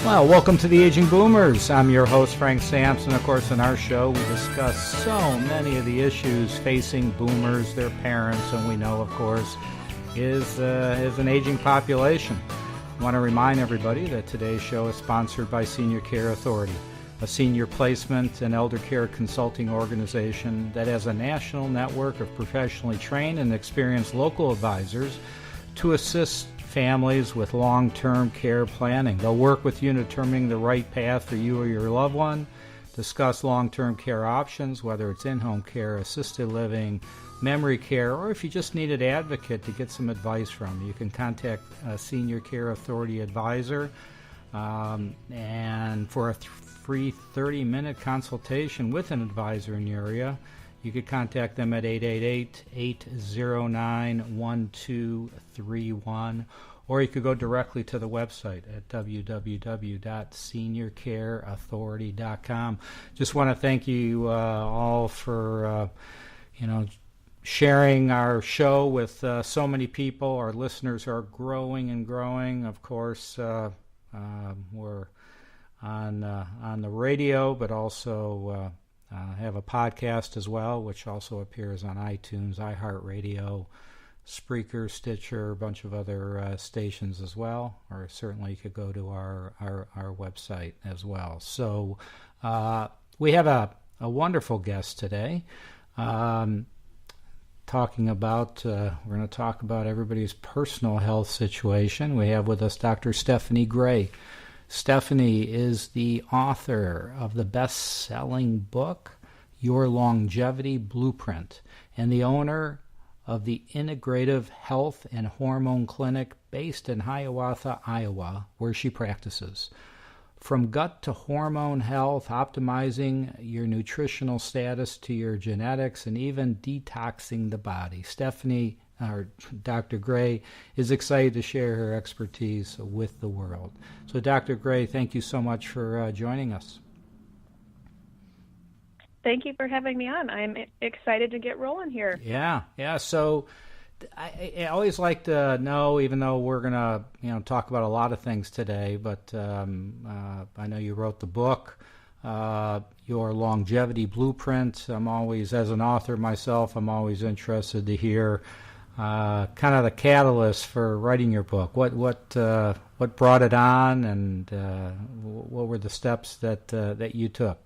Well, welcome to the Aging Boomers. I'm your host, Frank Sampson. Of course, in our show, we discuss so many of the issues facing boomers, their parents, and we know, of course, is an aging population. I want to remind everybody that today's show is sponsored by Senior Care Authority, a senior placement and elder care consulting organization that has a national network of professionally trained and experienced local advisors to assist families with long-term care planning. They'll work with you in determining the right path for you or your loved one, discuss long-term care options, whether it's in-home care, assisted living, memory care, or if you just need an advocate to get some advice from. You can contact a Senior Care Authority advisor, and for a free 30-minute consultation with an advisor in your area, you could contact them at 888-809-1231, or you could go directly to the website at www.seniorcareauthority.com. Just want to thank you all for, sharing our show with so many people. Our listeners are growing and growing. Of course, we're on the radio, but also have a podcast as well, which also appears on iTunes, iHeartRadio, Spreaker, Stitcher, a bunch of other stations as well. Or certainly you could go to our website as well. So we have a wonderful guest today. We're going to talk about everybody's personal health situation. We have with us Dr. Stephanie Gray. Stephanie is the author of the best-selling book, Your Longevity Blueprint, and the owner of the Integrative Health and Hormone Clinic based in Hiawatha, Iowa, where she practices. From gut to hormone health, optimizing your nutritional status to your genetics, and even detoxing the body. Dr. Gray is excited to share her expertise with the world. So, Dr. Gray, thank you so much for joining us. Thank you for having me on. I'm excited to get rolling here. Yeah. So, I always like to know, even though we're going to talk about a lot of things today, but I know you wrote the book, Your Longevity Blueprint. I'm always, as an author myself, I'm always interested to hear kind of the catalyst for writing your book. What brought it on, and what were the steps that you took?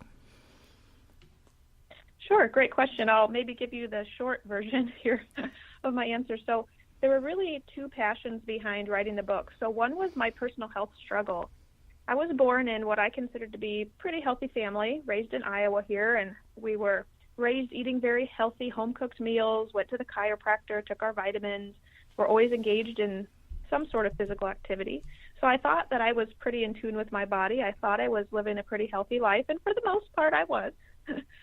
Sure, great question. I'll maybe give you the short version here of my answer. So there were really two passions behind writing the book. So one was my personal health struggle. I was born in what I considered to be a pretty healthy family, raised in Iowa here, and we were raised eating very healthy home-cooked meals, went to the chiropractor, took our vitamins, were always engaged in some sort of physical activity. So I thought that I was pretty in tune with my body. I thought I was living a pretty healthy life, and for the most part I was.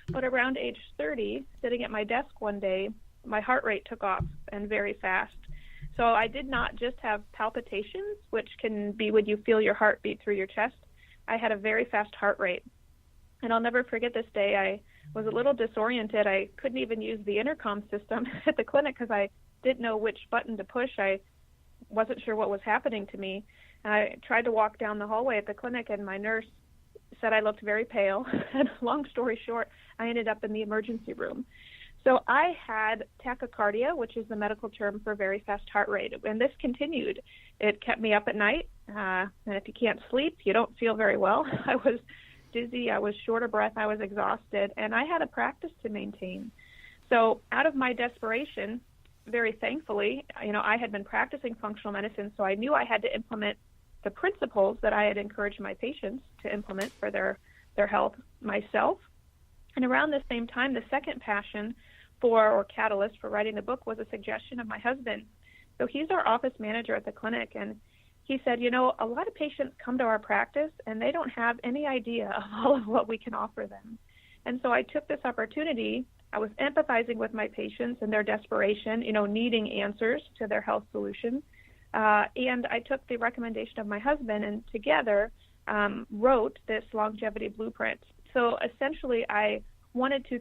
But around age 30, sitting at my desk one day, my heart rate took off, and very fast. So I did not just have palpitations, which can be when you feel your heart beat through your chest. I had a very fast heart rate. And I'll never forget this day. I was a little disoriented. I couldn't even use the intercom system at the clinic because I didn't know which button to push. I wasn't sure what was happening to me. And I tried to walk down the hallway at the clinic, and my nurse said I looked very pale. And long story short, I ended up in the emergency room. So I had tachycardia, which is the medical term for very fast heart rate, and this continued. It kept me up at night, and if you can't sleep, you don't feel very well. I was dizzy, I was short of breath, I was exhausted, and I had a practice to maintain. So out of my desperation, very thankfully, I had been practicing functional medicine, so I knew I had to implement the principles that I had encouraged my patients to implement for their health myself. And around the same time, the second passion or catalyst for writing the book was a suggestion of my husband. So he's our office manager at the clinic, and he said, a lot of patients come to our practice and they don't have any idea of all of what we can offer them. And so I took this opportunity. I was empathizing with my patients and their desperation, needing answers to their health solutions. And I took the recommendation of my husband and together wrote this longevity blueprint. So essentially, I wanted to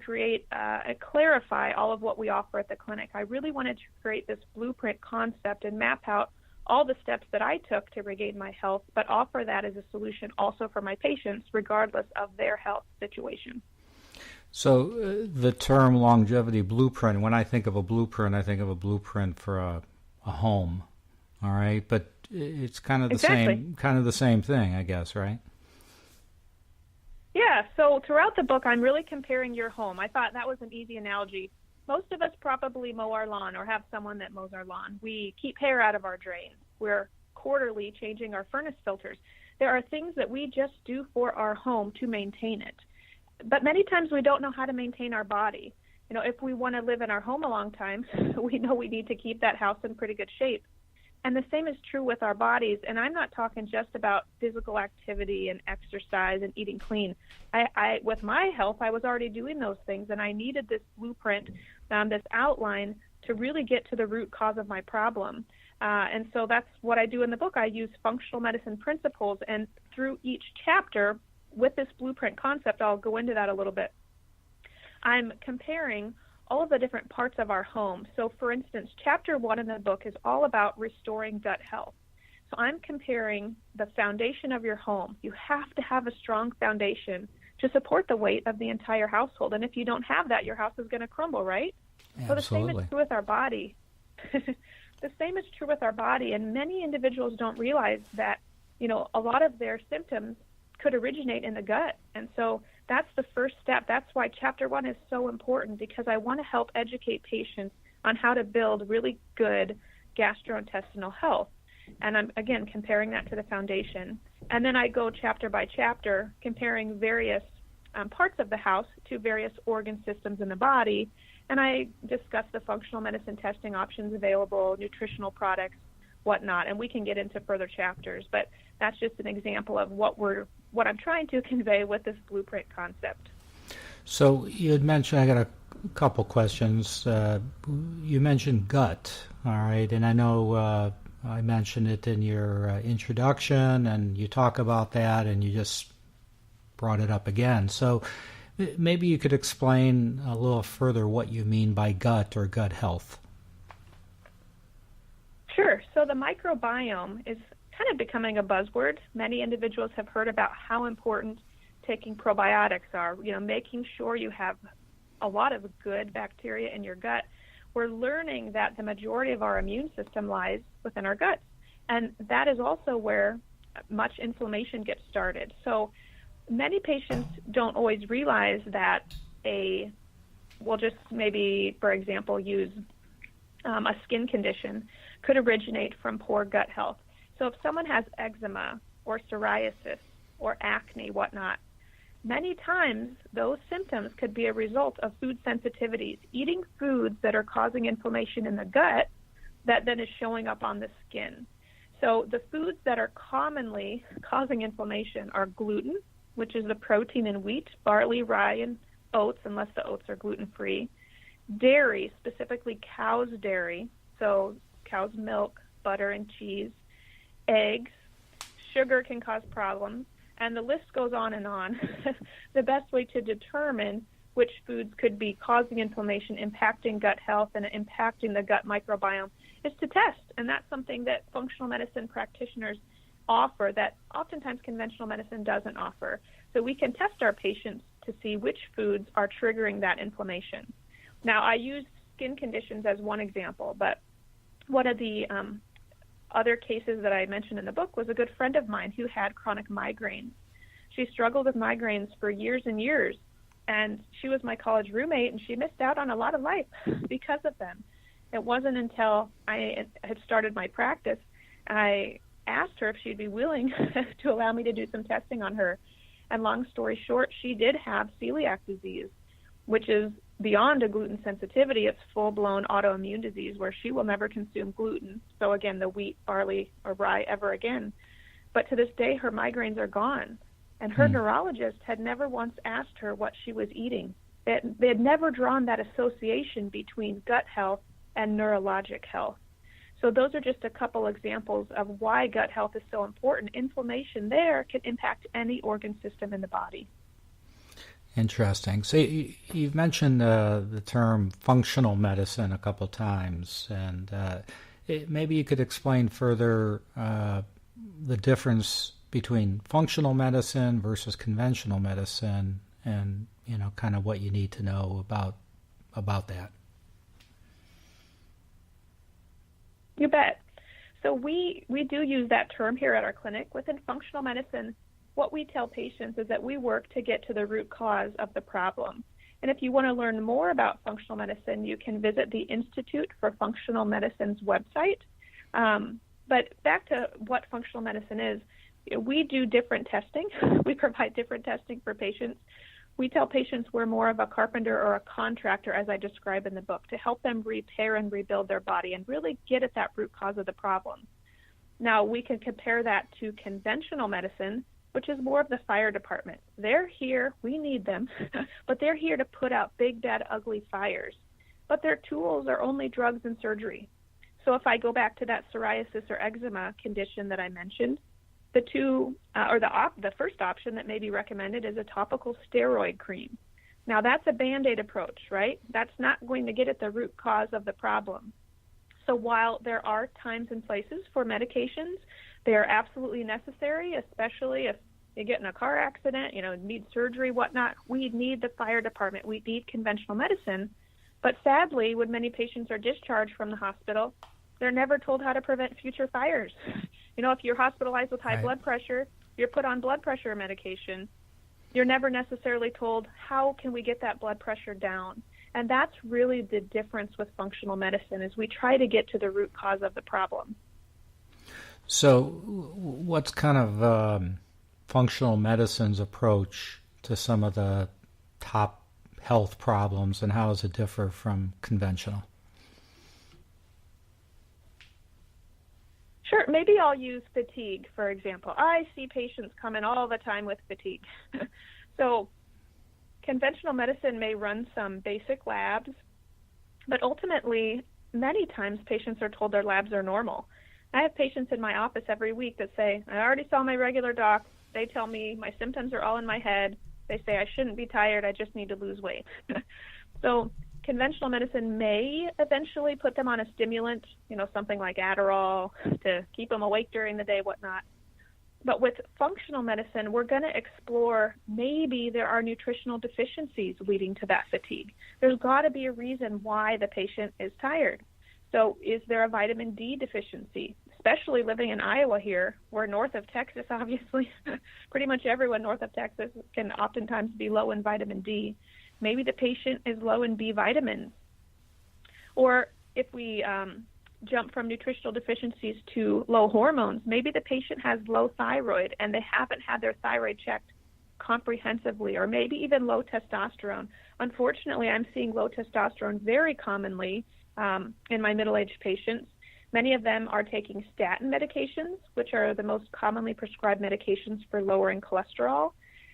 clarify all of what we offer at the clinic. I really wanted to create this blueprint concept and map out all the steps that I took to regain my health, but offer that as a solution also for my patients, regardless of their health situation. So the term longevity blueprint, when I think of a blueprint, I think of a blueprint for a home, all right? But it's kind of the same thing, I guess, right? Yeah, so throughout the book, I'm really comparing your home. I thought that was an easy analogy. Most of us probably mow our lawn or have someone that mows our lawn. We keep hair out of our drain. We're quarterly changing our furnace filters. There are things that we just do for our home to maintain it. But many times we don't know how to maintain our body. You know, if we want to live in our home a long time, we know we need to keep that house in pretty good shape. And the same is true with our bodies. And I'm not talking just about physical activity and exercise and eating clean. I with my health, I was already doing those things, and I needed this blueprint, this outline to really get to the root cause of my problem. And so that's what I do in the book. I use functional medicine principles, and through each chapter with this blueprint concept, I'll go into that a little bit. I'm comparing all of the different parts of our home. So for instance, chapter 1 in the book is all about restoring gut health. So I'm comparing the foundation of your home. You have to have a strong foundation to support the weight of the entire household. And if you don't have that, your house is going to crumble, right? Absolutely. So the same is true with our body. The same is true with our body. And many individuals don't realize that, you know, a lot of their symptoms could originate in the gut. And so that's the first step. That's why chapter 1 is so important, because I want to help educate patients on how to build really good gastrointestinal health. And I'm, again, comparing that to the foundation. And then I go chapter by chapter, comparing various parts of the house to various organ systems in the body. And I discuss the functional medicine testing options available, nutritional products, whatnot. And we can get into further chapters. But that's just an example of what I'm trying to convey with this blueprint concept. So you had mentioned, I got a couple questions. You mentioned gut, all right, and I know I mentioned it in your introduction, and you talk about that, and you just brought it up again. So maybe you could explain a little further what you mean by gut or gut health. Sure. So the microbiome is kind of becoming a buzzword. Many individuals have heard about how important taking probiotics are, you know, making sure you have a lot of good bacteria in your gut. We're learning that the majority of our immune system lies within our guts. And that is also where much inflammation gets started. So many patients don't always realize that we'll just maybe, for example, use a skin condition could originate from poor gut health. So if someone has eczema or psoriasis or acne, whatnot, many times those symptoms could be a result of food sensitivities, eating foods that are causing inflammation in the gut that then is showing up on the skin. So the foods that are commonly causing inflammation are gluten, which is the protein in wheat, barley, rye, and oats, unless the oats are gluten-free. Dairy, specifically cow's dairy, so cow's milk, butter, and cheese. Eggs, sugar can cause problems, and the list goes on and on. The best way to determine which foods could be causing inflammation, impacting gut health, and impacting the gut microbiome is to test, and that's something that functional medicine practitioners offer that oftentimes conventional medicine doesn't offer. So we can test our patients to see which foods are triggering that inflammation. Now, I use skin conditions as one example, but one of the other cases that I mentioned in the book was a good friend of mine who had chronic migraines. She struggled with migraines for years and years, and she was my college roommate, and she missed out on a lot of life because of them. It wasn't until I had started my practice, I asked her if she'd be willing to allow me to do some testing on her. And long story short, she did have celiac disease, which is beyond a gluten sensitivity. It's full-blown autoimmune disease where she will never consume gluten. So again, the wheat, barley, or rye ever again. But to this day, her migraines are gone. And her neurologist had never once asked her what she was eating. They had never drawn that association between gut health and neurologic health. So those are just a couple examples of why gut health is so important. Inflammation there can impact any organ system in the body. Interesting. So you've mentioned the term functional medicine a couple times, and maybe you could explain further the difference between functional medicine versus conventional medicine, and kind of what you need to know about that. You bet. So we do use that term here at our clinic. Within functional medicine, what we tell patients is that we work to get to the root cause of the problem. And if you want to learn more about functional medicine, you can visit the Institute for Functional Medicine's website. But back to what functional medicine is, we do different testing. We provide different testing for patients. We tell patients we're more of a carpenter or a contractor, as I describe in the book, to help them repair and rebuild their body and really get at that root cause of the problem. Now, we can compare that to conventional medicine, which is more of the fire department. They're here, we need them, but they're here to put out big, bad, ugly fires. But their tools are only drugs and surgery. So if I go back to that psoriasis or eczema condition that I mentioned, the first option that may be recommended is a topical steroid cream. Now that's a Band-Aid approach, right? That's not going to get at the root cause of the problem. So while there are times and places for medications, they are absolutely necessary, especially if you get in a car accident, need surgery, whatnot. We need the fire department. We need conventional medicine. But sadly, when many patients are discharged from the hospital, they're never told how to prevent future fires. If you're hospitalized with high blood pressure, you're put on blood pressure medication. You're never necessarily told, how can we get that blood pressure down? And that's really the difference with functional medicine, is we try to get to the root cause of the problem. So what's kind of functional medicine's approach to some of the top health problems, and how does it differ from conventional? Sure. Maybe I'll use fatigue, for example. I see patients come in all the time with fatigue. So conventional medicine may run some basic labs, but ultimately, many times patients are told their labs are normal. I have patients in my office every week that say, I already saw my regular doc. They tell me my symptoms are all in my head. They say I shouldn't be tired. I just need to lose weight. So conventional medicine may eventually put them on a stimulant, something like Adderall to keep them awake during the day, whatnot. But with functional medicine, we're going to explore maybe there are nutritional deficiencies leading to that fatigue. There's got to be a reason why the patient is tired. So is there a vitamin D deficiency? Especially living in Iowa here, we're north of Texas, obviously. Pretty much everyone north of Texas can oftentimes be low in vitamin D. Maybe the patient is low in B vitamins. Or if we jump from nutritional deficiencies to low hormones, maybe the patient has low thyroid and they haven't had their thyroid checked comprehensively, or maybe even low testosterone. Unfortunately, I'm seeing low testosterone very commonly in my middle-aged patients. Many of them are taking statin medications, which are the most commonly prescribed medications for lowering cholesterol.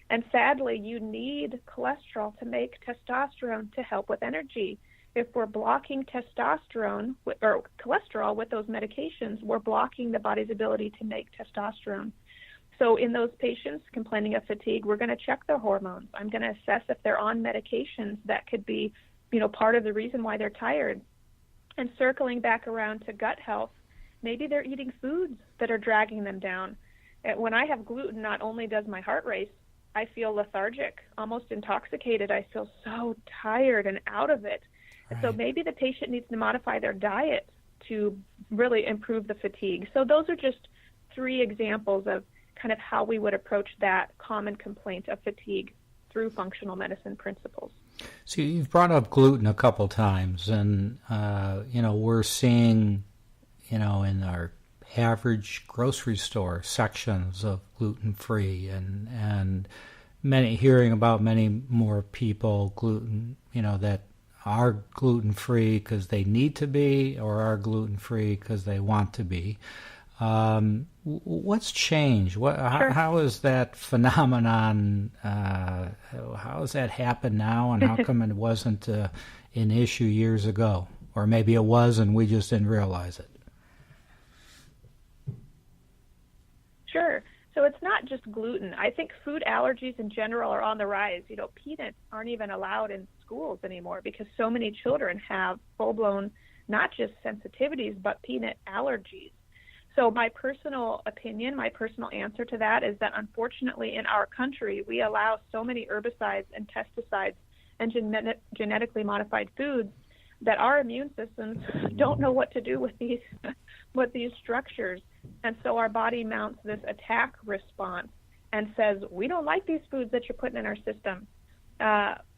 And sadly, you need cholesterol to make testosterone to help with energy. If we're blocking testosterone or cholesterol with those medications, we're blocking the body's ability to make testosterone. So in those patients complaining of fatigue, we're going to check their hormones. I'm going to assess if they're on medications that could be, part of the reason why they're tired. And circling back around to gut health, maybe they're eating foods that are dragging them down. When I have gluten, not only does my heart race, I feel lethargic, almost intoxicated. I feel so tired and out of it. Right. So maybe the patient needs to modify their diet to really improve the fatigue. So those are just 3 examples of kind of how we would approach that common complaint of fatigue through functional medicine principles. So you've brought up gluten a couple times, and we're seeing, in our average grocery store sections of gluten-free, and hearing about many more people that are gluten-free because they need to be, or are gluten-free because they want to be. What's changed? Sure. How is that phenomenon? How has that happened now, and how come it wasn't an issue years ago, or maybe it was and we just didn't realize it? Sure. So it's not just gluten. I think food allergies in general are on the rise. Peanuts aren't even allowed in schools anymore because so many children have full-blown not just sensitivities, but peanut allergies. So my personal opinion, my personal answer to that is that unfortunately in our country, we allow so many herbicides and pesticides and genetically modified foods that our immune systems don't know what to do with these structures. And so our body mounts this attack response and says, we don't like these foods that you're putting in our system.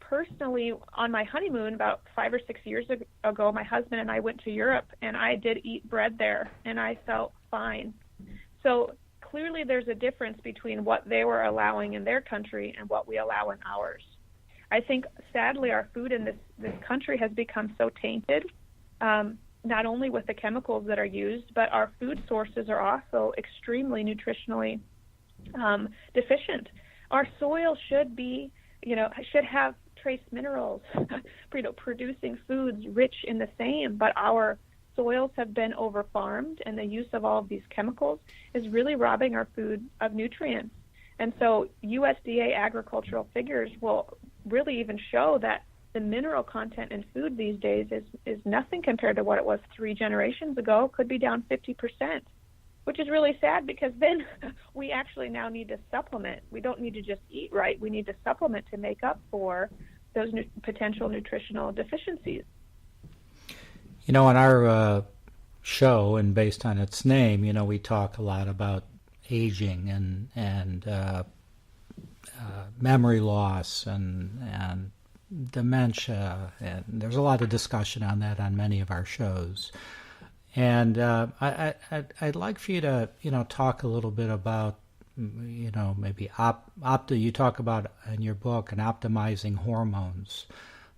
Personally, on my honeymoon about 5 or 6 years ago, my husband and I went to Europe, and I did eat bread there, and I felt fine. So clearly there's a difference between what they were allowing in their country and what we allow in ours. I think, sadly, our food in this country has become so tainted, not only with the chemicals that are used, but our food sources are also extremely nutritionally deficient. Our soil should have trace minerals, producing foods rich in the same, but our soils have been over-farmed, and the use of all of these chemicals is really robbing our food of nutrients. And so USDA agricultural figures will really even show that the mineral content in food these days is nothing compared to what it was 3 generations ago, could be down 50%, which is really sad, because then we actually now need to supplement. We don't need to just eat right. We need to supplement to make up for those potential nutritional deficiencies. On our show, and based on its name, we talk a lot about aging and memory loss and dementia, and there's a lot of discussion on that on many of our shows. And I'd like for you to, talk a little bit about, maybe you talk about in your book and optimizing hormones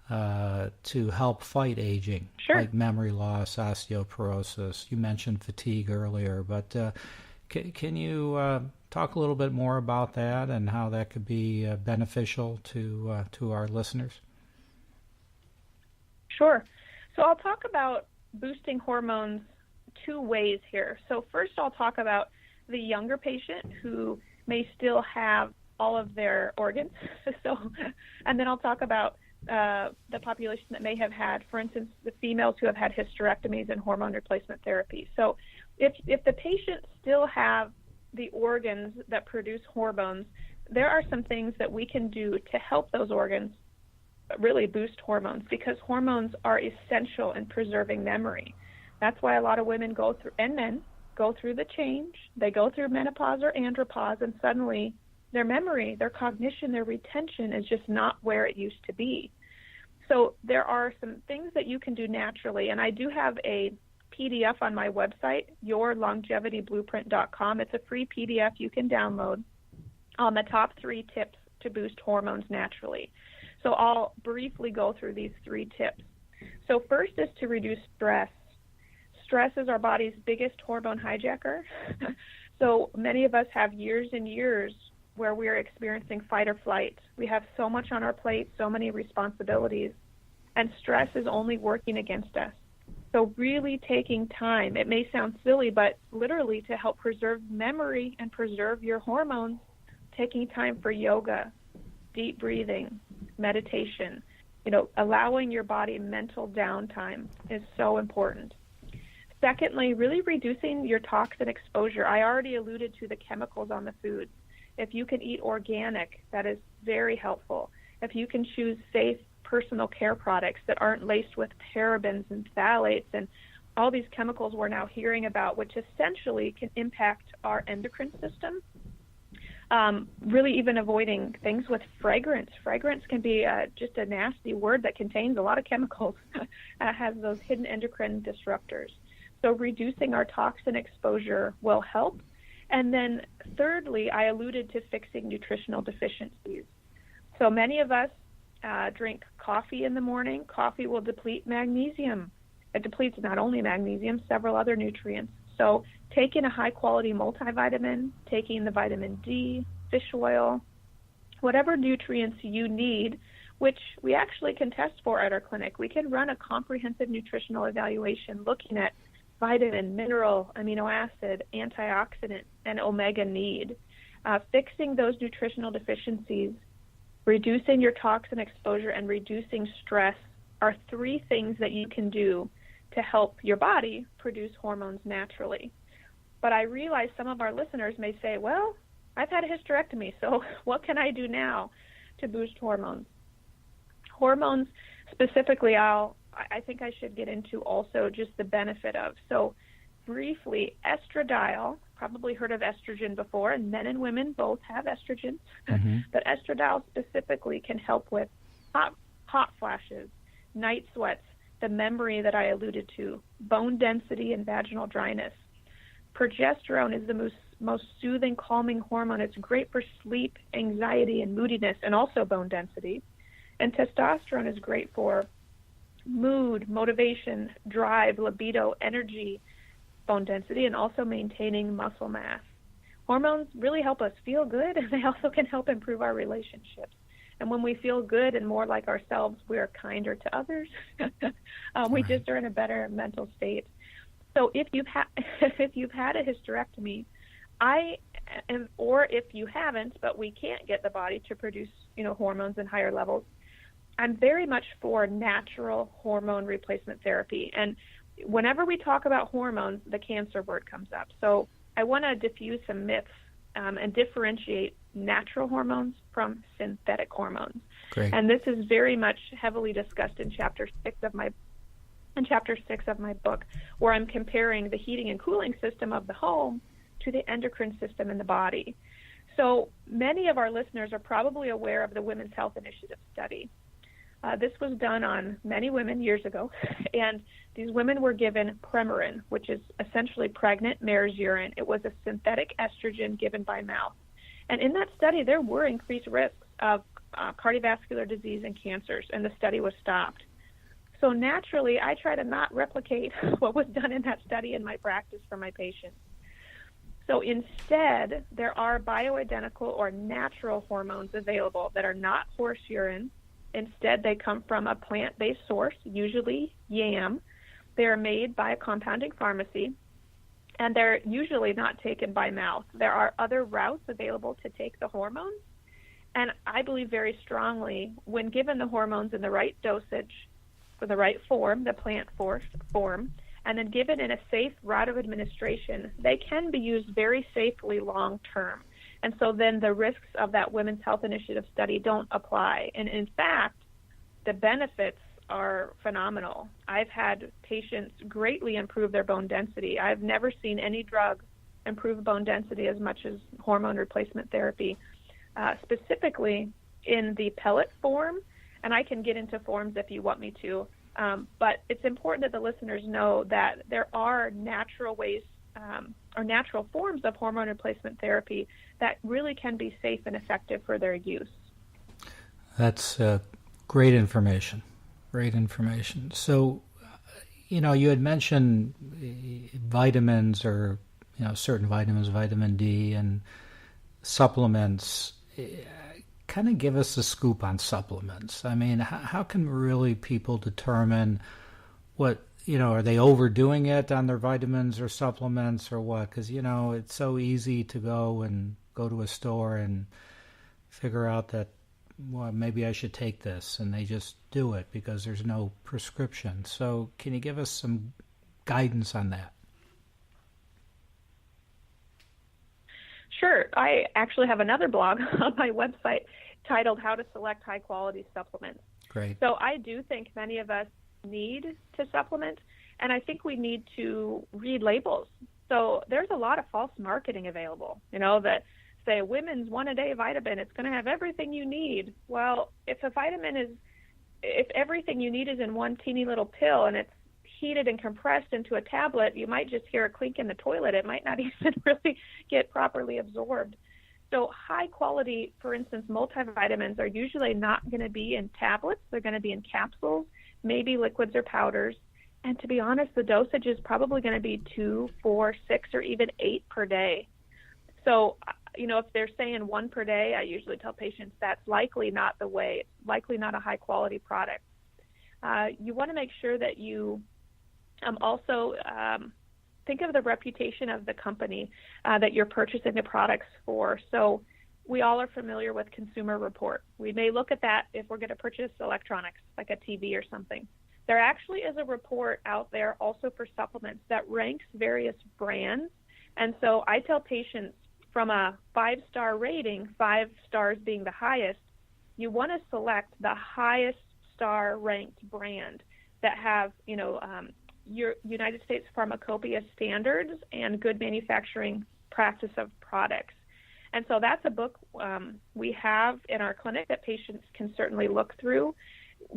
to help fight aging, sure, like memory loss, osteoporosis. You mentioned fatigue earlier, but can you talk a little bit more about that and how that could be beneficial to our listeners? Sure. So I'll talk about boosting hormones 2 ways here. So first I'll talk about the younger patient who may still have all of their organs. And then I'll talk about the population that may have had, for instance, the females who have had hysterectomies and hormone replacement therapy. So if the patients still have the organs that produce hormones, there are some things that we can do to help those organs really boost hormones, because hormones are essential in preserving memory. That's why a lot of women and men go through the change. They go through menopause or andropause, and suddenly their memory, their cognition, their retention is just not where it used to be. So there are some things that you can do naturally, and I do have a PDF on my website, yourlongevityblueprint.com. It's a free PDF you can download on the top 3 tips to boost hormones naturally. So I'll briefly go through these 3 tips. So first is to reduce stress. Stress is our body's biggest hormone hijacker. So many of us have years and years where we're experiencing fight or flight. We have so much on our plate, so many responsibilities, and stress is only working against us. So really taking time, it may sound silly, but literally to help preserve memory and preserve your hormones, taking time for yoga, deep breathing, meditation, allowing your body mental downtime is so important. Secondly, really reducing your toxin exposure. I already alluded to the chemicals on the food. If you can eat organic, that is very helpful. If you can choose safe personal care products that aren't laced with parabens and phthalates and all these chemicals we're now hearing about, which essentially can impact our endocrine system. Really even avoiding things with fragrance. Fragrance can be just a nasty word that contains a lot of chemicals, has those hidden endocrine disruptors. So reducing our toxin exposure will help. And then thirdly, I alluded to fixing nutritional deficiencies. So many of us drink coffee in the morning. Coffee will deplete magnesium. It depletes not only magnesium, several other nutrients. So taking a high-quality multivitamin, taking the vitamin D, fish oil, whatever nutrients you need, which we actually can test for at our clinic. We can run a comprehensive nutritional evaluation looking at vitamin, mineral, amino acid, antioxidant, and omega need. Fixing those nutritional deficiencies, reducing your toxin exposure, and reducing stress are 3 things that you can do to help your body produce hormones naturally. But I realize some of our listeners may say, well, I've had a hysterectomy, so what can I do now to boost hormones? Hormones specifically, I think I should get into also just the benefit of. So briefly, estradiol, probably heard of estrogen before, and men and women both have estrogen, but estradiol specifically can help with hot flashes, night sweats, the memory that I alluded to, bone density, and vaginal dryness. Progesterone is the most soothing, calming hormone. It's great for sleep, anxiety, and moodiness, and also bone density. And testosterone is great for mood, motivation, drive, libido, energy, bone density, and also maintaining muscle mass. Hormones really help us feel good, and they also can help improve our relationships. And when we feel good and more like ourselves, we are kinder to others. We just are in a better mental state. So if you've had a hysterectomy, or if you haven't, but we can't get the body to produce, hormones in higher levels, I'm very much for natural hormone replacement therapy. And whenever we talk about hormones, the cancer word comes up. So I want to diffuse some myths and differentiate natural hormones from synthetic hormones. Great. And this is very much heavily discussed in chapter 6 of my book, where I'm comparing the heating and cooling system of the home to the endocrine system in the body. So many of our listeners are probably aware of the Women's Health Initiative study. This was done on many women years ago, and these women were given Premarin, which is essentially pregnant mare's urine. It was a synthetic estrogen given by mouth. And in that study, there were increased risks of cardiovascular disease and cancers, and the study was stopped. So naturally, I try to not replicate what was done in that study in my practice for my patients. So instead, there are bioidentical or natural hormones available that are not horse urine. Instead, they come from a plant-based source, usually yam. They are made by a compounding pharmacy, and they're usually not taken by mouth. There are other routes available to take the hormones, and I believe very strongly when given the hormones in the right dosage, for the right form, the plant form, and then given in a safe route of administration, they can be used very safely long-term. And so then the risks of that Women's Health Initiative study don't apply. And in fact, the benefits are phenomenal. I've had patients greatly improve their bone density. I've never seen any drug improve bone density as much as hormone replacement therapy, specifically in the pellet form. And I can get into forms if you want me to. But it's important that the listeners know that there are natural ways or natural forms of hormone replacement therapy that really can be safe and effective for their use. That's great information. Great information. So, you had mentioned vitamins or, certain vitamins, vitamin D and supplements. Kind of give us a scoop on supplements. I mean, how can really people determine what, are they overdoing it on their vitamins or supplements or what? Because, it's so easy to go to a store and figure out that, well, maybe I should take this, and they just do it because there's no prescription. So can you give us some guidance on that? Sure. I actually have another blog on my website titled How to Select High Quality Supplements. Great. So I do think many of us need to supplement, and I think we need to read labels. So there's a lot of false marketing available, that say women's one-a-day vitamin, it's going to have everything you need. Well, if everything you need is in one teeny little pill and it's heated and compressed into a tablet, you might just hear a clink in the toilet. It might not even really get properly absorbed. So high quality, for instance, multivitamins are usually not going to be in tablets. They're going to be in capsules, maybe liquids or powders. And to be honest, the dosage is probably going to be 2, 4, 6, or even 8 per day. So, if they're saying 1 per day, I usually tell patients that's likely not the way. It's likely not a high quality product. You want to make sure that you also think of the reputation of the company that you're purchasing the products for. So we all are familiar with Consumer Report. We may look at that if we're going to purchase electronics, like a TV or something. There actually is a report out there also for supplements that ranks various brands. And so I tell patients from a 5-star rating, 5 stars being the highest, you want to select the highest star ranked brand that have, your United States Pharmacopoeia standards and good manufacturing practice of products. And so that's a book we have in our clinic that patients can certainly look through.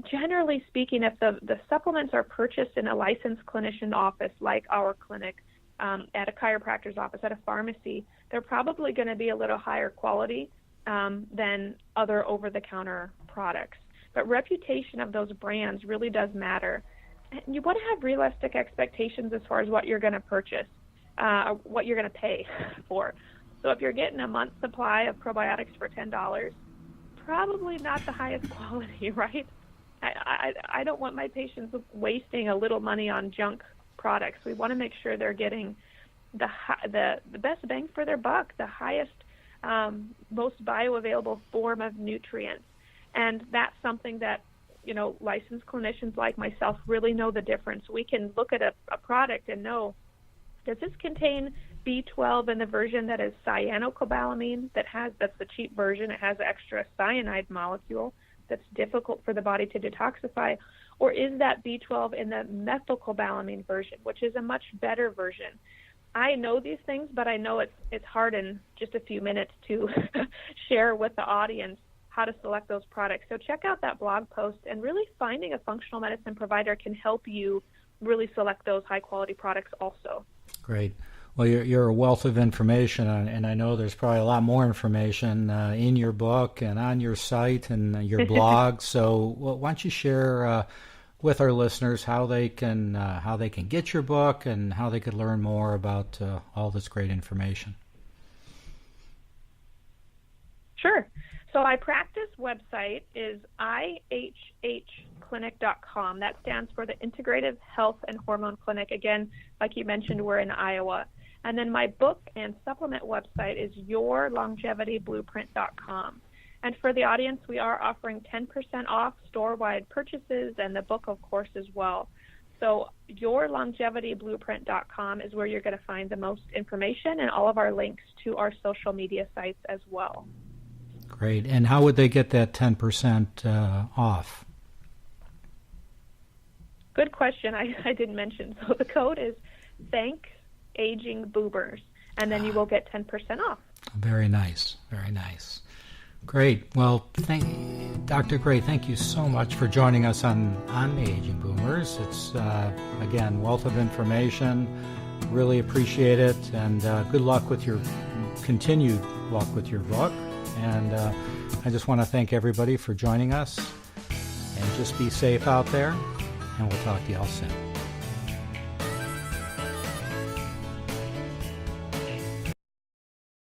Generally speaking, if the supplements are purchased in a licensed clinician office like our clinic, at a chiropractor's office, at a pharmacy, they're probably going to be a little higher quality than other over-the-counter products. But reputation of those brands really does matter. And you want to have realistic expectations as far as what you're going to purchase, what you're going to pay for. So if you're getting a month's supply of probiotics for $10, probably not the highest quality, right? I don't want my patients wasting a little money on junk products. We want to make sure they're getting the best bang for their buck, the highest, most bioavailable form of nutrients. And that's something that, licensed clinicians like myself really know the difference. We can look at a product and know, does this contain B12 in the version that is cyanocobalamin, that's the cheap version, it has extra cyanide molecule that's difficult for the body to detoxify, or is that B12 in the methylcobalamin version, which is a much better version? I know these things, but I know it's hard in just a few minutes to share with the audience how to select those products. So check out that blog post, and really finding a functional medicine provider can help you really select those high-quality products also. Great. Well, you're a wealth of information, and I know there's probably a lot more information in your book and on your site and your blog. So why don't you share with our listeners how they can get your book and how they could learn more about all this great information? Sure. So my practice website is ihhclinic.com. That stands for the Integrative Health and Hormone Clinic. Again, like you mentioned, we're in Iowa. And then my book and supplement website is yourlongevityblueprint.com. And for the audience, we are offering 10% off store-wide purchases, and the book, of course, as well. So yourlongevityblueprint.com is where you're going to find the most information and all of our links to our social media sites as well. Great. And how would they get that 10% off? Good question. I didn't mention. So the code is Thanks Aging Boomers, and then you will get 10% off. Very nice. Very nice. Great. Well, Dr. Gray, thank you so much for joining us on the Aging Boomers. It's, again, wealth of information. Really appreciate it, and good luck with your continued luck with your book. And I just want to thank everybody for joining us, and just be safe out there, and we'll talk to you all soon.